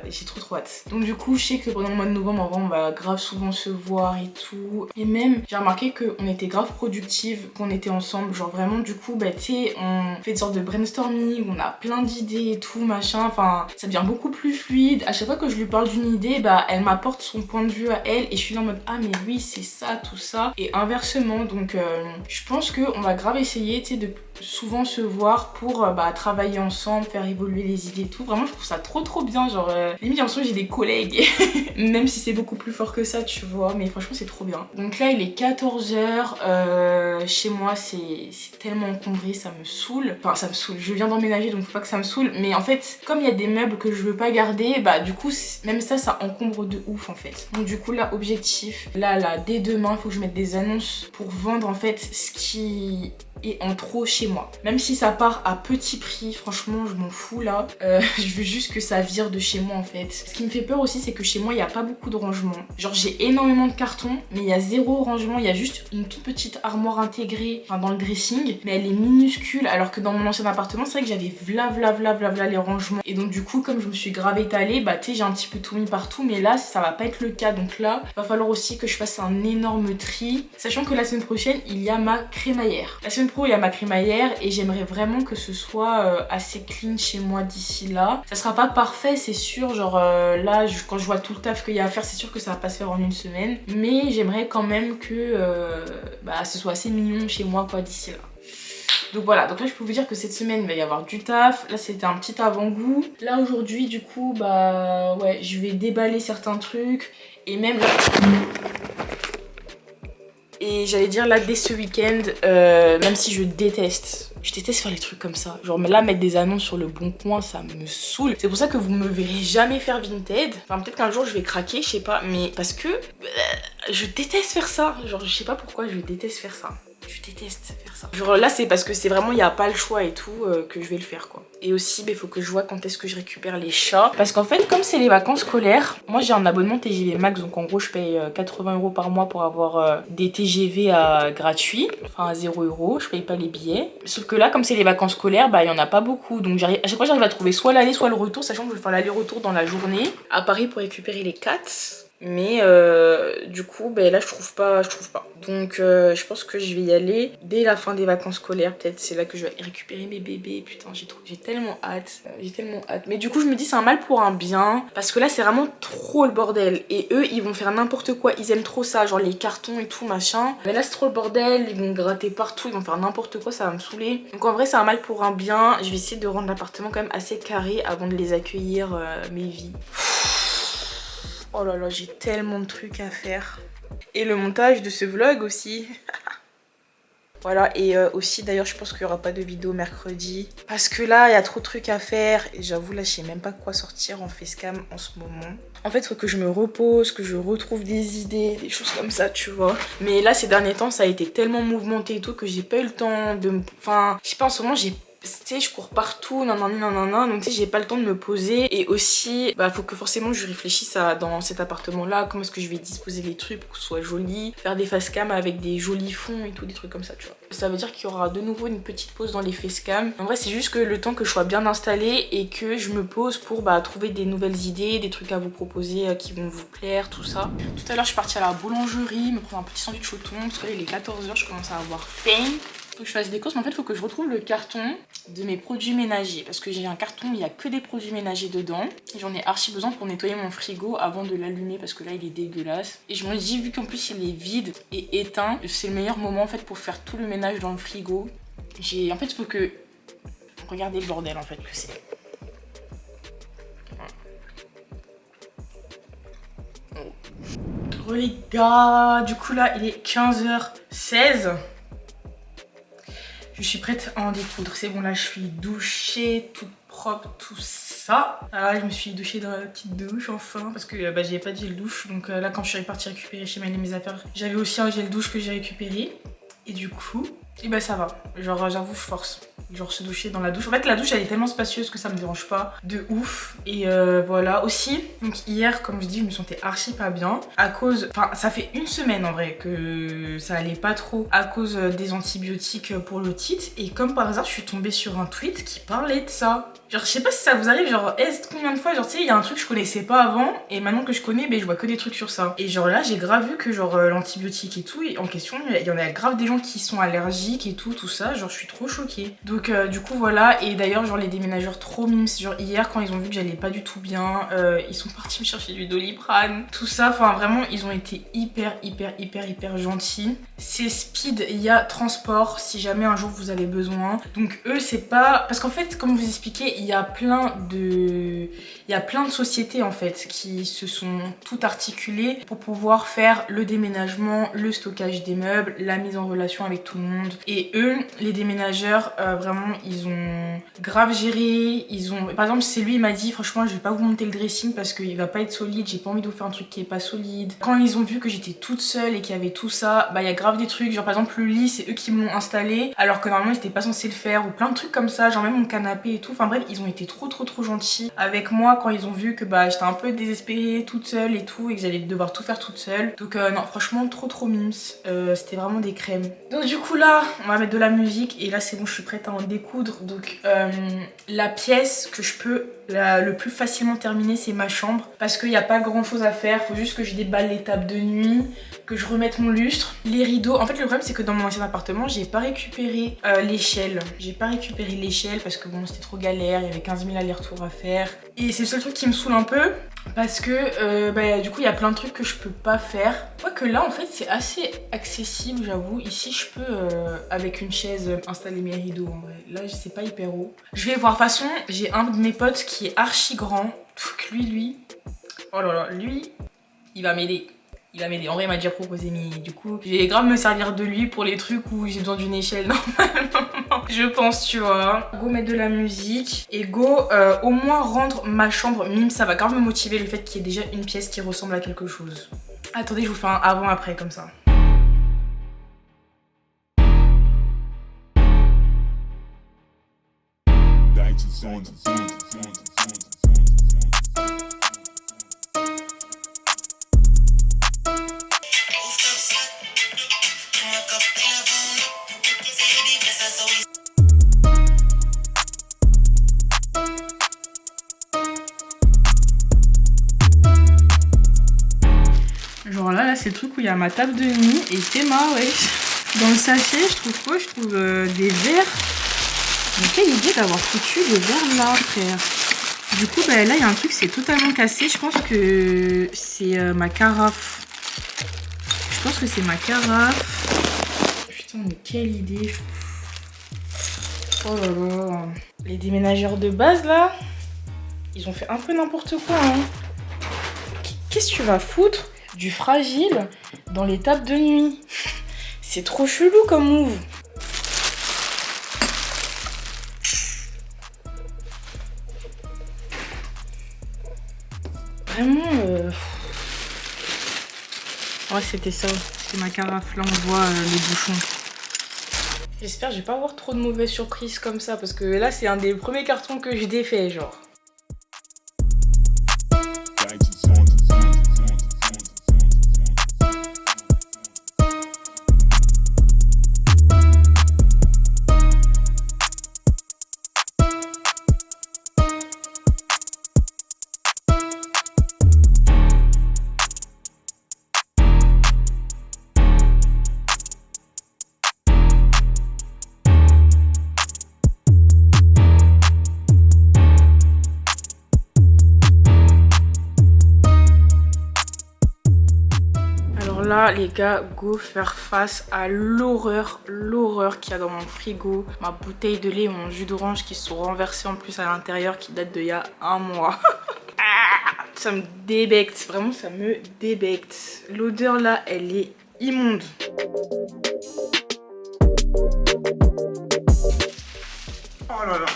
j'ai trop hâte. Donc du coup je sais que pendant le mois de novembre en vrai on va grave souvent se voir et tout, et même j'ai remarqué qu'on était grave productive, qu'on était ensemble, genre vraiment du coup bah tu sais on fait des sortes de brainstorming, on a plein d'idées et tout machin, enfin ça devient beaucoup plus fluide. À chaque fois que je lui parle d'une idée, bah elle m'apporte son point de vue à elle et je suis là en mode ah mais oui c'est ça, tout ça, et inversement. Donc je pense qu'on va grave essayer tu sais de souvent se voir pour travailler ensemble, faire évoluer les idées et tout. Vraiment, je trouve ça trop bien. Genre, limite, j'ai l'impression que j'ai des collègues. Même si c'est beaucoup plus fort que ça, tu vois. Mais franchement, c'est trop bien. Donc là, il est 14h. Chez moi, c'est tellement encombré, ça me saoule. Enfin, ça me saoule. Je viens d'emménager, donc faut pas que ça me saoule. Mais en fait, comme il y a des meubles que je veux pas garder, du coup, même ça encombre de ouf, en fait. Donc du coup, là, objectif. Là, dès demain, il faut que je mette des annonces pour vendre, en fait, ce qui est en trop chez moi. Même si ça part à petit prix, franchement je m'en fous là. Je veux juste que ça vire de chez moi en fait. Ce qui me fait peur aussi, c'est que chez moi il n'y a pas beaucoup de rangement. Genre j'ai énormément de cartons, mais il y a zéro rangement. Il y a juste une toute petite armoire intégrée dans le dressing, mais elle est minuscule, alors que dans mon ancien appartement c'est vrai que j'avais v'là les rangements. Et donc du coup comme je me suis grave étalée, tu sais j'ai un petit peu tout mis partout, mais là ça va pas être le cas. Donc là va falloir aussi que je fasse un énorme tri, sachant que la semaine prochaine il y a ma crémaillère. La semaine pro il y a ma crémaillère et j'aimerais vraiment que ce soit assez clean chez moi d'ici là. Ça sera pas parfait c'est sûr, genre là quand je vois tout le taf qu'il y a à faire, c'est sûr que ça va pas se faire en une semaine, mais j'aimerais quand même que ce soit assez mignon chez moi quoi d'ici là. Donc voilà, donc là je peux vous dire que cette semaine il va y avoir du taf. Là c'était un petit avant-goût. Là aujourd'hui du coup ouais je vais déballer certains trucs. Et même là... Et j'allais dire là dès ce week-end, même si je déteste faire les trucs comme ça. Genre mais là mettre des annonces sur le bon coin ça me saoule. C'est pour ça que vous me verrez jamais faire Vinted. Enfin peut-être qu'un jour je vais craquer, je sais pas. Mais parce que je déteste faire ça. Genre je sais pas pourquoi je déteste faire ça. Je déteste faire ça. Genre là c'est parce que c'est vraiment il n'y a pas le choix et tout que je vais le faire quoi. Et aussi il faut que je vois quand est-ce que je récupère les chats. Parce qu'en fait comme c'est les vacances scolaires, moi j'ai un abonnement TGV Max, donc en gros je paye 80 € par mois pour avoir des TGV gratuits, enfin à 0 €, je paye pas les billets. Sauf que là comme c'est les vacances scolaires, il y en a pas beaucoup. Donc à chaque fois j'arrive à trouver soit l'aller soit le retour, sachant que je vais faire l'aller-retour dans la journée à Paris pour récupérer les cats. Mais du coup là je trouve pas. Donc je pense que je vais y aller dès la fin des vacances scolaires. Peut-être c'est là que je vais récupérer mes bébés. Putain j'ai tellement hâte. Mais du coup je me dis c'est un mal pour un bien, parce que là c'est vraiment trop le bordel. Et eux ils vont faire n'importe quoi. Ils aiment trop ça, genre les cartons et tout machin. Mais là c'est trop le bordel, ils vont gratter partout, ils vont faire n'importe quoi, ça va me saouler. Donc en vrai c'est un mal pour un bien. Je vais essayer de rendre l'appartement quand même assez carré avant de les accueillir mes vies. Oh là là, j'ai tellement de trucs à faire. Et le montage de ce vlog aussi. Voilà, et aussi d'ailleurs je pense qu'il n'y aura pas de vidéo mercredi. Parce que là, il y a trop de trucs à faire. Et j'avoue, là, je sais même pas quoi sortir en facecam en ce moment. En fait, il faut que je me repose, que je retrouve des idées, des choses comme ça, tu vois. Mais là, ces derniers temps, ça a été tellement mouvementé et tout que j'ai pas eu le temps de... Enfin, je sais pas, en ce moment, tu sais, je cours partout, nanana, donc tu sais, j'ai pas le temps de me poser. Et aussi, faut que forcément je réfléchisse dans cet appartement-là, comment est-ce que je vais disposer les trucs pour que ce soit joli, faire des facecam avec des jolis fonds et tout, des trucs comme ça, tu vois. Ça veut dire qu'il y aura de nouveau une petite pause dans les facecam. En vrai, c'est juste que le temps que je sois bien installée et que je me pose pour trouver des nouvelles idées, des trucs à vous proposer qui vont vous plaire, tout ça. Tout à l'heure, je suis partie à la boulangerie, me prendre un petit sandwich au thon, parce que là, il est 14 h, je commence à avoir faim. Faut que je fasse des courses, mais en fait faut que je retrouve le carton de mes produits ménagers, parce que j'ai un carton où il n'y a que des produits ménagers dedans et j'en ai archi besoin pour nettoyer mon frigo avant de l'allumer, parce que là il est dégueulasse. Et je me dis, vu qu'en plus il est vide et éteint, c'est le meilleur moment en fait pour faire tout le ménage dans le frigo. En fait il faut que... Regardez le bordel en fait que c'est. Oh les gars, du coup là il est 15h16. Je suis prête à en découdre. C'est bon, là je suis douchée, toute propre, tout ça. Là je me suis douchée dans la petite douche enfin, parce que j'avais pas de gel douche. Donc là quand je suis partie récupérer chez mes affaires, j'avais aussi un gel douche que j'ai récupéré. Et du coup, ça va. Genre j'avoue je force. Genre se doucher dans la douche. En fait la douche elle est tellement spacieuse que ça me dérange pas de ouf. Et voilà aussi. Donc hier comme je dis je me sentais archi pas bien. À cause... Enfin ça fait une semaine en vrai que ça allait pas trop. À cause des antibiotiques pour l'otite. Et comme par hasard je suis tombée sur un tweet qui parlait de ça. Genre je sais pas si ça vous arrive, genre combien de fois, genre tu sais il y a un truc que je connaissais pas avant. Et maintenant que je connais, je vois que des trucs sur ça. Et genre là j'ai grave vu que genre l'antibiotique et tout, et en question il y en a grave des gens qui sont allergiques et tout ça. Genre je suis trop choquée. Donc Donc du coup voilà, et d'ailleurs genre les déménageurs trop mimes, genre hier quand ils ont vu que j'allais pas du tout bien, ils sont partis me chercher du Doliprane, tout ça, enfin vraiment ils ont été hyper gentils. C'est Speed, il y a transport si jamais un jour vous avez besoin. Donc eux c'est pas, parce qu'en fait comme vous expliquez, il y a plein de sociétés en fait qui se sont toutes articulées pour pouvoir faire le déménagement, le stockage des meubles, la mise en relation avec tout le monde. Et eux, les déménageurs, vraiment ils ont grave géré, par exemple c'est lui, il m'a dit franchement je vais pas vous monter le dressing parce qu'il va pas être solide, j'ai pas envie de vous faire un truc qui est pas solide. Quand ils ont vu que j'étais toute seule et qu'il y avait tout ça, bah il y a grave des trucs, genre par exemple le lit c'est eux qui me l'ont installé alors que normalement ils étaient pas censés le faire, ou plein de trucs comme ça, genre même mon canapé et tout. Enfin bref, ils ont été trop gentils avec moi quand ils ont vu que bah j'étais un peu désespérée toute seule et tout et que j'allais devoir tout faire toute seule. Donc non franchement trop mimes, c'était vraiment des crèmes. Donc du coup là on va mettre de la musique et là c'est bon, je suis prête à en découdre. Donc la pièce que je peux le plus facilement terminer c'est ma chambre parce qu'il n'y a pas grand chose à faire, faut juste que je déballe les tables de nuit, que je remette mon lustre, les rideaux. En fait le problème c'est que dans mon ancien appartement j'ai pas récupéré l'échelle. J'ai pas récupéré l'échelle parce que bon c'était trop galère, il y avait 15 000 allers-retours à faire. Et c'est le seul truc qui me saoule un peu parce que du coup il y a plein de trucs que je peux pas faire. Quoique là en fait c'est assez accessible j'avoue. Ici je peux avec une chaise installer mes rideaux en vrai. Là c'est pas hyper haut. Je vais voir, de toute façon j'ai un de mes potes qui est archi grand. Lui, oh là là, lui il va m'aider. En vrai il m'a déjà proposé, mais du coup je vais grave me servir de lui pour les trucs où j'ai besoin d'une échelle normalement. Je pense, tu vois. Go mettre de la musique et go au moins rendre ma chambre mime. Ça va grave me motiver le fait qu'il y ait déjà une pièce qui ressemble à quelque chose. Attendez, je vous fais un avant-après comme ça. Genre là c'est le truc où il y a ma table de nuit et Théma, ouais. Dans le sachet, je trouve quoi? Je trouve des verres. Mais quelle idée d'avoir foutu des verres là, frère. Du coup, bah, là il y a un truc, c'est totalement cassé. Je pense que c'est ma carafe. Je pense que c'est ma carafe. Putain, mais quelle idée. Oh là là. Les déménageurs de base là, ils ont fait un peu n'importe quoi, hein. Qu'est-ce que tu vas foutre du fragile dans les tables de nuit? C'est trop chelou comme move. Vraiment ouais c'était ça, c'est ma carafe. Là on voit les bouchons. J'espère que je vais pas avoir trop de mauvaises surprises comme ça parce que là c'est un des premiers cartons que je défais genre. Là les gars, go faire face à l'horreur qu'il y a dans mon frigo. Ma bouteille de lait et mon jus d'orange qui sont renversés en plus à l'intérieur, qui date d'il y a un mois. Ça me débecte, vraiment ça me débecte. L'odeur là elle est immonde. Oh là là.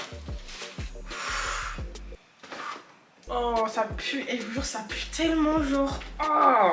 Oh ça pue, et je vous jure ça pue tellement genre. Oh.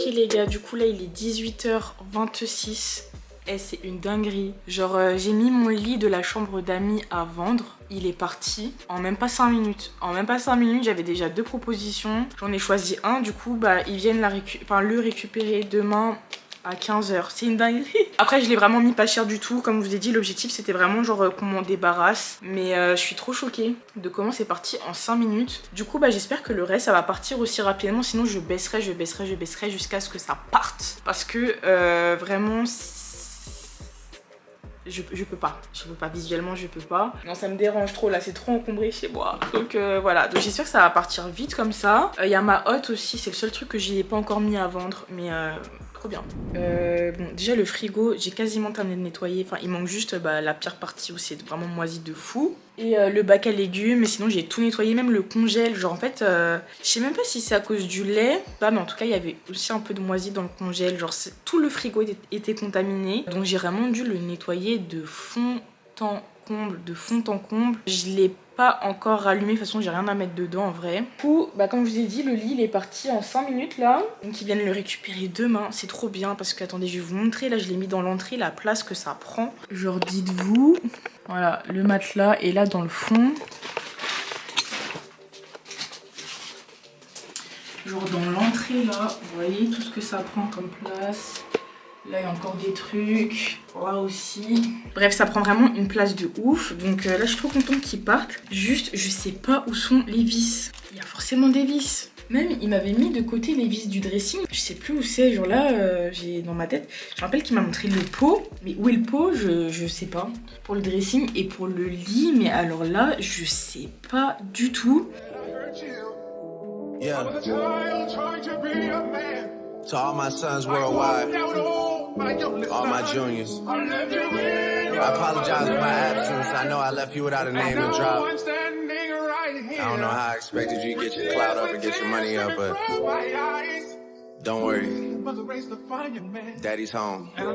Les gars, du coup là il est 18h26 et c'est une dinguerie. Genre j'ai mis mon lit de la chambre d'amis à vendre il est parti en même pas 5 minutes. En même pas 5 minutes, j'avais déjà 2 propositions. J'en ai choisi un, du coup, bah, ils viennent le récupérer demain à 15h. C'est une dinguerie. Après, je l'ai vraiment mis pas cher du tout. Comme je vous ai dit, l'objectif, c'était vraiment genre qu'on m'en débarrasse. Mais je suis trop choquée de comment c'est parti en 5 minutes. Du coup, bah, j'espère que le reste, ça va partir aussi rapidement. Sinon, je baisserai jusqu'à ce que ça parte. Parce que vraiment... Je peux pas visuellement, je peux pas. Non, ça me dérange trop là, c'est trop encombré chez moi. Donc voilà, donc j'espère que ça va partir vite comme ça. Il y a ma hotte aussi, c'est le seul truc que j'y ai pas encore mis à vendre, mais trop bien. Bon, déjà le frigo, j'ai quasiment terminé de nettoyer. Enfin, il manque juste la pire partie où c'est vraiment moisi de fou. Et le bac à légumes, mais sinon j'ai tout nettoyé, même le congèle. Genre en fait, je sais même pas si c'est à cause du lait. Bah, mais en tout cas, il y avait aussi un peu de moisi dans le congèle. Genre tout le frigo était contaminé. Donc j'ai vraiment dû le nettoyer de fond en comble. Je l'ai pas encore rallumé, de toute façon j'ai rien à mettre dedans en vrai. Du coup, bah, comme je vous ai dit, le lit il est parti en 5 minutes là. Donc ils viennent le récupérer demain, c'est trop bien parce que attendez, je vais vous montrer, là je l'ai mis dans l'entrée, la place que ça prend. Genre dites-vous, voilà, le matelas est là dans le fond. Genre dans l'entrée là, vous voyez tout ce que ça prend comme place. Là, il y a encore des trucs. Là aussi. Bref, ça prend vraiment une place de ouf. Donc là, je suis trop contente qu'ils partent. Juste, je sais pas où sont les vis. Il y a forcément des vis. Même, il m'avait mis de côté les vis du dressing. Je sais plus où c'est. Genre là, j'ai dans ma tête. Je me rappelle qu'il m'a montré le pot. Mais où est le pot, je sais pas. Pour le dressing et pour le lit. Mais alors là, je sais pas du tout. Yeah. To all my sons worldwide, all my juniors, I apologize for my absence. I know I left you without a name to drop. I don't know how I expected you to get your clout up and get your money up, but don't worry. Daddy's home. Turn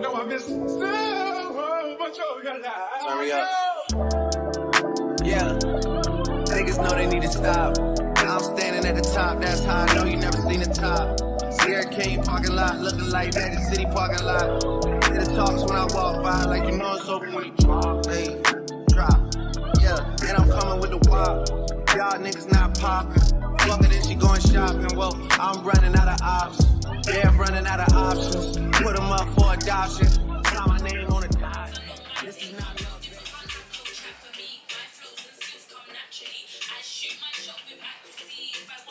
me up. Yeah. Niggas know they need to stop. I'm standing at the top, that's how I know you never seen the top. Sierra King parking lot, looking like that, the city parking lot. Hear the talks when I walk by, like you know it's open when you drop. Hey, drop. Yeah, and I'm coming with the wop. Y'all niggas not popping. Fuck it, and she going shopping. Well, I'm running out of options. Yeah, I'm running out of options. Put them up for adoption. Sign my name on the dot. This is not love.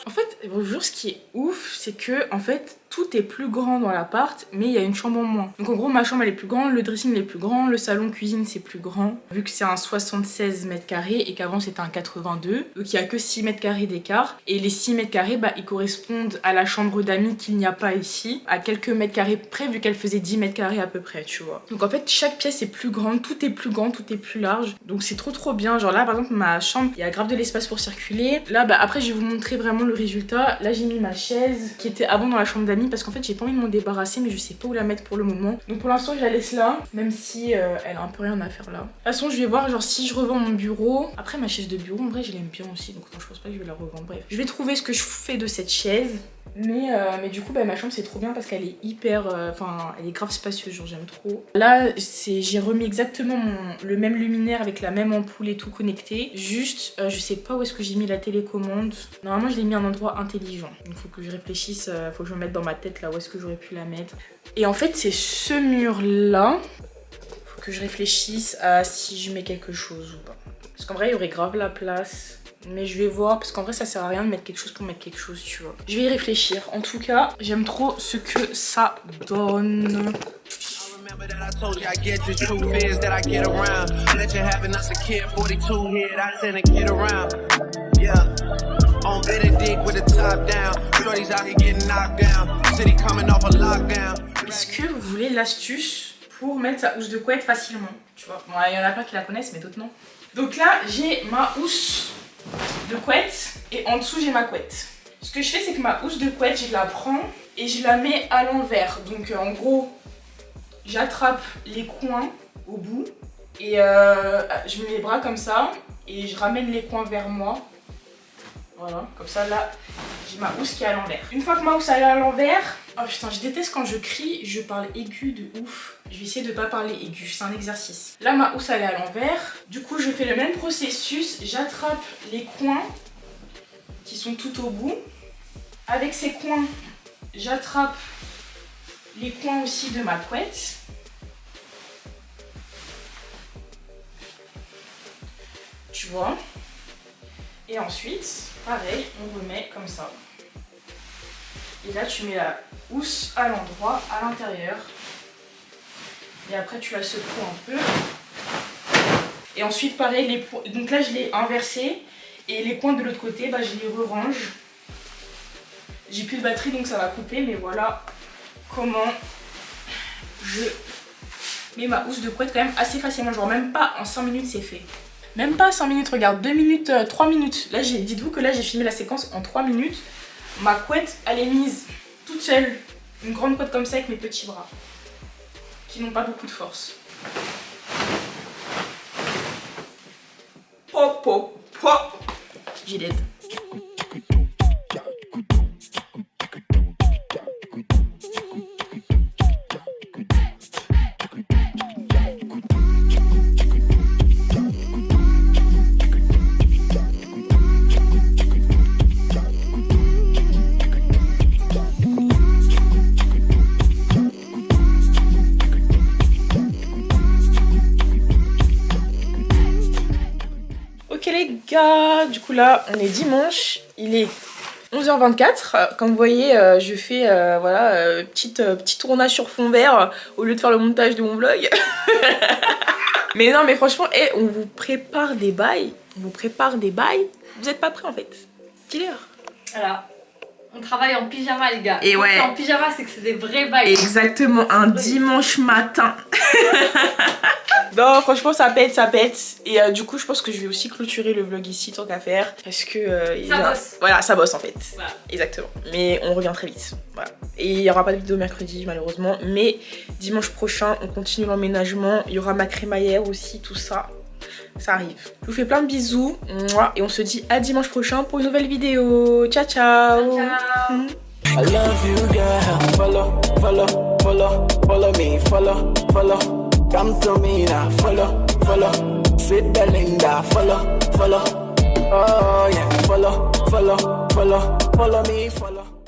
En fait, je vous jure, ce qui est ouf, c'est que en fait, tout est plus grand dans l'appart, mais il y a une chambre en moins. Donc en gros, ma chambre elle est plus grande, le dressing il est plus grand, le salon cuisine c'est plus grand, vu que c'est un 76 mètres carrés et qu'avant c'était un 82. Donc il y a que 6 mètres carrés d'écart. Et les 6 mètres carrés, bah, ils correspondent à la chambre d'amis qu'il n'y a pas ici, à quelques mètres carrés près, vu qu'elle faisait 10 mètres carrés à peu près, tu vois. Donc en fait, chaque pièce est plus grande, tout est plus grand, tout est plus large. Donc c'est trop bien. Genre là, par exemple, ma chambre, il y a grave de l'espace pour circuler. Là, bah après, je vais vous montrer vraiment le résultat. Là, j'ai mis ma chaise qui était avant dans la chambre d'amis parce qu'en fait, j'ai pas envie de m'en débarrasser, mais je sais pas où la mettre pour le moment. Donc pour l'instant, je la laisse là, même si elle a un peu rien à faire là. De toute façon, je vais voir genre si je revends mon bureau. Après, ma chaise de bureau, en vrai, je l'aime bien aussi, donc non, je pense pas que je vais la revendre. Bref, je vais trouver ce que je fais de cette chaise. Mais du coup, bah, ma chambre c'est trop bien parce qu'elle est hyper, enfin, elle est grave spacieuse, genre j'aime trop. Là, j'ai remis exactement le même luminaire avec la même ampoule et tout connecté. Juste, je sais pas où est-ce que j'ai mis la télécommande. Normalement, je l'ai mis à un endroit intelligent. Il faut que je réfléchisse, faut que je me mette dans ma tête là où est-ce que j'aurais pu la mettre. Et en fait, c'est ce mur là. Faut que je réfléchisse à si je mets quelque chose ou pas. Parce qu'en vrai, il y aurait grave la place. Mais je vais voir, parce qu'en vrai ça sert à rien de mettre quelque chose pour mettre quelque chose, tu vois. Je vais y réfléchir. En tout cas, j'aime trop ce que ça donne. Est-ce que vous voulez l'astuce pour mettre sa housse de couette facilement? Tu vois, bon, il y en a plein qui la connaissent, mais d'autres non. Donc là, j'ai ma housse de couette et en dessous j'ai ma couette. Ce que je fais, c'est que ma housse de couette, je la prends et je la mets à l'envers. Donc en gros, j'attrape les coins au bout et je mets les bras comme ça et je ramène les coins vers moi. Voilà, comme ça là, j'ai ma housse qui est à l'envers. Une fois que ma housse est à l'envers, oh putain, je déteste quand je crie, je parle aigu de ouf. Je vais essayer de pas parler aigu, c'est un exercice. Là, ma housse elle est à l'envers. Du coup, je fais le même processus. J'attrape les coins qui sont tout au bout. Avec ces coins, j'attrape les coins aussi de ma couette. Tu vois. Et ensuite, pareil, on remet comme ça. Et là, tu mets la housse à l'endroit, à l'intérieur. Et après, tu la secoues un peu. Et ensuite, pareil, les points. Donc là, je l'ai inversé. Et les points de l'autre côté, bah, je les re-range. J'ai plus de batterie, donc ça va couper. Mais voilà comment je mets ma housse de couette quand même assez facilement. Genre, même pas en 5 minutes, c'est fait. Même pas 5 minutes, regarde, 2 minutes, 3 minutes. Là, dites-vous que là, j'ai filmé la séquence en 3 minutes. Ma couette, elle est mise toute seule. Une grande couette comme ça avec mes petits bras. Qui n'ont pas beaucoup de force. Pop, pop, pop. J'y l'aide. Ok les gars, du coup là on est dimanche, il est 11h24. Comme vous voyez, je fais voilà, petit tournage sur fond vert au lieu de faire le montage de mon vlog. Mais non mais franchement, on vous prépare des bails. On vous prépare des bails. Vous êtes pas prêts en fait. Quelle heure? Voilà. On travaille en pyjama les gars. Et ouais. En pyjama c'est que c'est des vrais bails. Exactement, un dimanche matin. Non franchement ça pète, ça pète. Et du coup je pense que je vais aussi clôturer le vlog ici tant qu'à faire. Parce que... ça bosse. Voilà, ça bosse en fait. Voilà. Exactement. Mais on revient très vite. Voilà. Et il n'y aura pas de vidéo mercredi malheureusement. Mais dimanche prochain on continue l'emménagement. Il y aura ma crémaillère aussi, tout ça. Ça arrive. Je vous fais plein de bisous. Et on se dit à dimanche prochain pour une nouvelle vidéo. Ciao ciao. Ciao. I love you, girl. Follow, follow, follow, follow me, follow, follow. Come to me now, follow, follow. Sweet Belinda, follow, follow. Oh yeah, follow, follow, follow, follow me, follow.